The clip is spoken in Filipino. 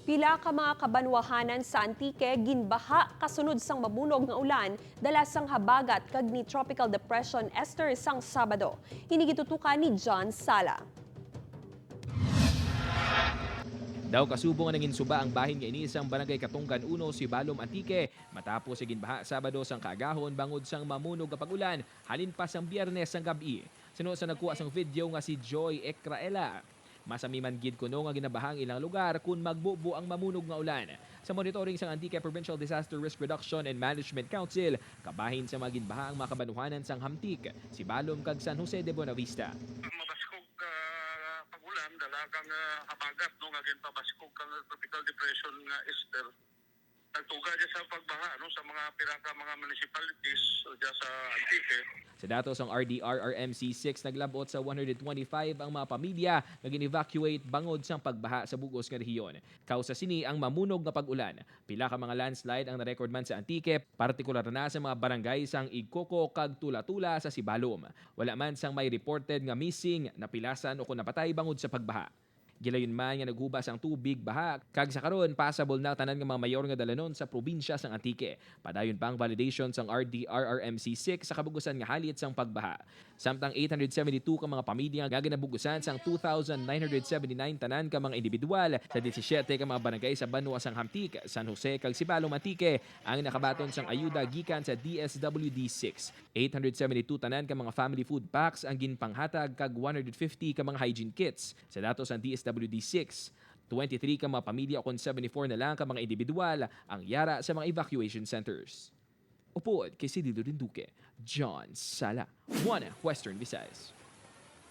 Pila ka mga kabanwahanan sa Antique ginbaha kasunod sang mabunog nga ulan dala sang habagat kag ni Tropical Depression Esther sang Sabado. Hinigitutukan ni John Sala. Daw kasubong nga nangin suba ang bahin nga ini sang barangay Katunggan 1 si Balom Antique matapos sa ginbaha Sabado sang kaagahon bangod sang mamunog nga pag-ulan halin pa sang Biyernes sang gabi. Sino sa nagkuha sang video nga si Joy Ecraela. Masami man gid kuno nga ginabahang ilang lugar kung magbubo ang mamunog nga ulan. Sa monitoring sang Antique Provincial Disaster Risk Reduction and Management Council, kabahin sa mga ginbaha ang mga kabanuhanan sang Hamtik, si Balom kag San Jose de Buenavista. Mabaskog pag-ulan dalagang habagat no nga ginpabaskog kang tropical depression nga Esther nagtuga dyan sa pagbaha no sa mga piraka mga municipalities dyan sa Antique. Sa datos ang RDRRMC6 naglabot sa 125 ang mga pamilya nga gin-evacuate bangod sang pagbaha sa bugos nga rehiyon. Kausa sini ang mamunog nga pag-ulan. Pila ka mga landslide ang na-record man sa Antique, partikular na sa mga barangay sang Igcoco kag Tula-Tula sa Sibalom. Wala man sang may reported nga missing, napilasan o kung napatay bangod sa pagbaha. Gilayon man nga naghubas ang tubig baha kag sa karon passable na tanan nga mga mayor nga dalanon sa probinsya sang Antique. Padayon pa ang validation sang RDRRMC6 sa kabugusan nga halit sang pagbaha. Samtang 872 ka mga pamilya nga ginabugusan sang 2,979 tanan ka mga individual sa 17 ka mga barangay sa Banwa sang Hamtik, San Jose kag Sibalom Antique ang nakabaton sang ayuda gikan sa DSWD6. 872 tanan ka mga family food packs ang ginpanghatag kag 150 ka mga hygiene kits. Sa datos ng DSWD6, 23 ka mga pamilya o 74 na lang ka mga individual ang yara sa mga evacuation centers. Upod kay Sidilo Rinduque, John Sala, One Western Visayas.